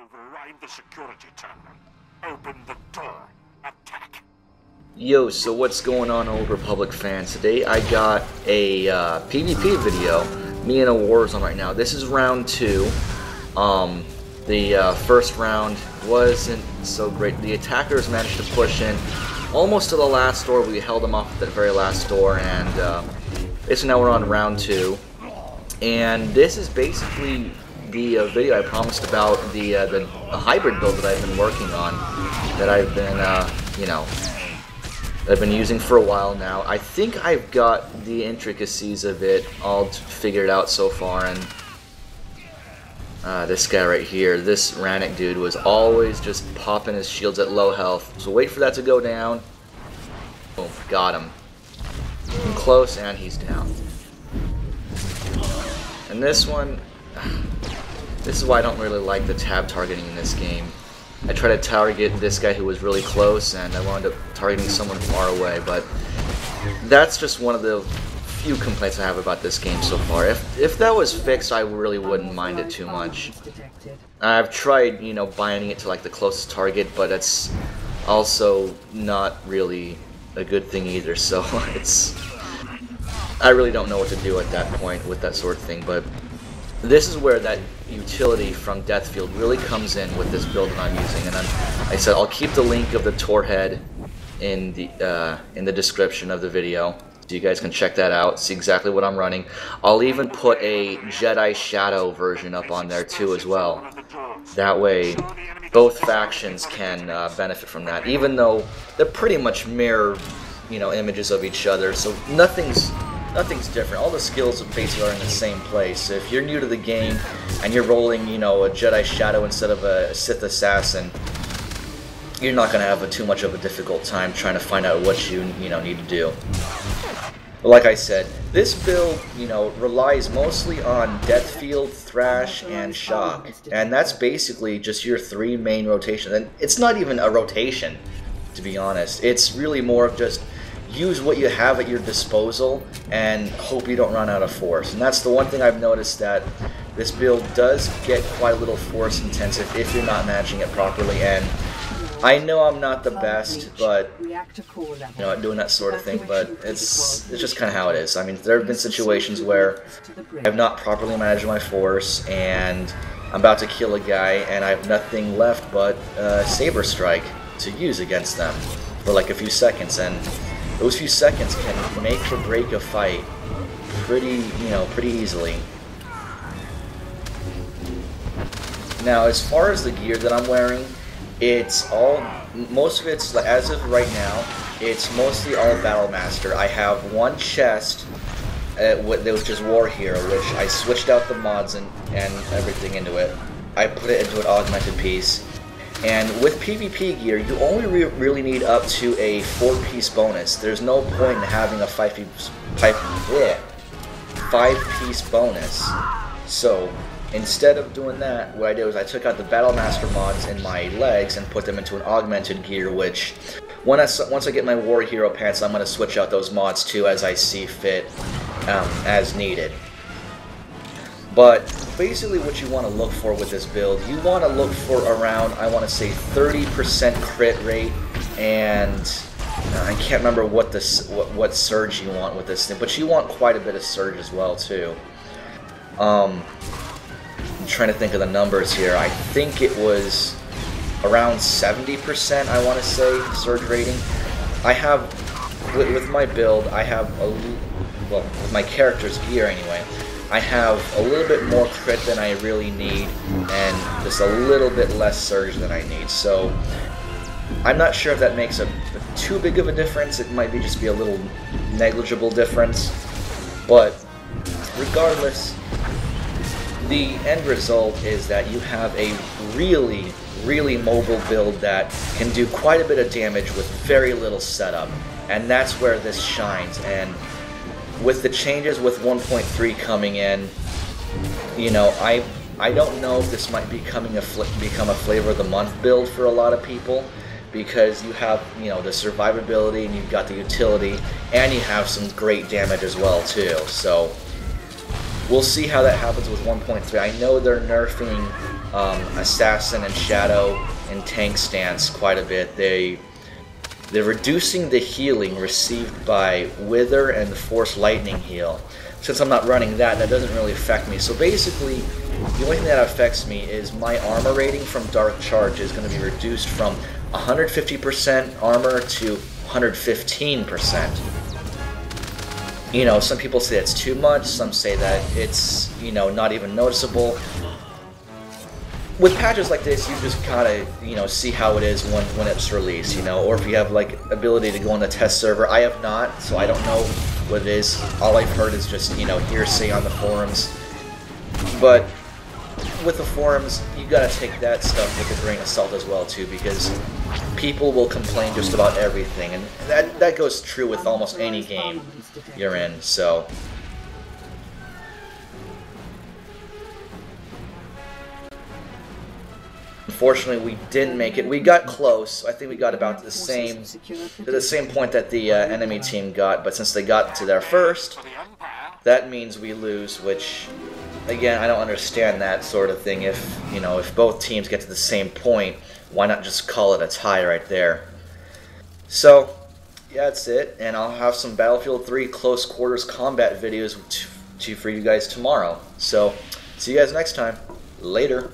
Override the security terminal. Open the door. Attack. Yo, so what's going on, Old Republic fans? Today I got a PvP video, me in a war zone right now. This is round 2. The first round wasn't so great. The attackers managed to push in almost to the last door. We held them off at the very last door, and basically now we're on round 2. And this is basically the video I promised about the hybrid build that I've been working on, that I've been, I've been using for a while now. I think I've got the intricacies of it all figured out so far, and this guy right here, this Rannick dude, was always just popping his shields at low health. So wait for that to go down. Boom, got him. I'm close, and he's down. And this one, this is why I don't really like the tab targeting in this game. I tried to target this guy who was really close, and I wound up targeting someone far away, but that's just one of the few complaints I have about this game so far. If that was fixed, I really wouldn't mind it too much. I've tried, binding it to like the closest target, but it's also not really a good thing either, so I really don't know what to do at that point with that sort of thing, but this is where that utility from Deathfield really comes in with this build that I'm using. And like I said, I'll keep the link of the Tor head in the description of the video, so you guys can check that out, see exactly what I'm running. I'll even put a Jedi Shadow version up on there too as well. That way, both factions can benefit from that, even though they're pretty much mirror, images of each other. So nothing's different. All the skills basically are in the same place. So if you're new to the game and you're rolling, a Jedi Shadow instead of a Sith Assassin, you're not going to have too much of a difficult time trying to find out what you need to do. But like I said, this build, relies mostly on Deathfield, Thrash, and Shock, and that's basically just your 3 main rotations. And it's not even a rotation, to be honest. It's really more of just use what you have at your disposal and hope you don't run out of force. And that's the one thing I've noticed, that this build does get quite a little force intensive if you're not managing it properly. And I know I'm not the best, but at doing that sort of thing, but it's just kind of how it is. I mean, there have been situations where I've not properly managed my force and I'm about to kill a guy and I have nothing left but Saber Strike to use against them for like a few seconds, and those few seconds can make or break a fight pretty easily. Now, as far as the gear that I'm wearing, most of it's, as of right now, it's mostly all Battlemaster. I have one chest that was just War Hero, which I switched out the mods and everything into it. I put it into an augmented piece. And with PvP gear, you only really need up to a 4-piece bonus. There's no point in having a 5-piece bonus. So instead of doing that, what I did was I took out the Battlemaster mods in my legs and put them into an augmented gear, which once I get my War Hero pants, I'm going to switch out those mods too as I see fit, as needed. But basically what you want to look for with this build, you want to look for around, I want to say 30% crit rate, and I can't remember what surge you want with this thing, but you want quite a bit of surge as well too. I'm trying to think of the numbers here. I think it was around 70%, I want to say, surge rating. I have, with my build, I have with my character's gear anyway, I have a little bit more crit than I really need, and just a little bit less surge than I need. So I'm not sure if that makes too big of a difference. It might just be a little negligible difference, but regardless, the end result is that you have a really mobile build that can do quite a bit of damage with very little setup, and that's where this shines. And with the changes with 1.3 coming in, I don't know if this might become a flavor of the month build for a lot of people, because you have the survivability, and you've got the utility, and you have some great damage as well too. So we'll see how that happens with 1.3. I know they're nerfing Assassin and Shadow and Tank stance quite a bit. They're reducing the healing received by Wither and the Force Lightning heal. Since I'm not running that, that doesn't really affect me. So basically, the only thing that affects me is my armor rating from Dark Charge is going to be reduced from 150% armor to 115%. You know, some people say it's too much, some say that it's, you know, not even noticeable. With patches like this, you just gotta, you know, see how it is when it's released, you know, or if you have, like, ability to go on the test server. I have not, so I don't know what it is. All I've heard is just, you know, hearsay on the forums. But with the forums, you gotta take that stuff with a grain of salt as well, too, because people will complain just about everything, and that goes true with almost any game you're in, so... Unfortunately, we didn't make it. We got close. I think we got about to the same point that the enemy team got, but since they got to there first, that means we lose, which, again, I don't understand that sort of thing. If, you know, if both teams get to the same point, why not just call it a tie right there? So, yeah, that's it, and I'll have some Battlefield 3 Close Quarters combat videos for you guys tomorrow. So, see you guys next time. Later.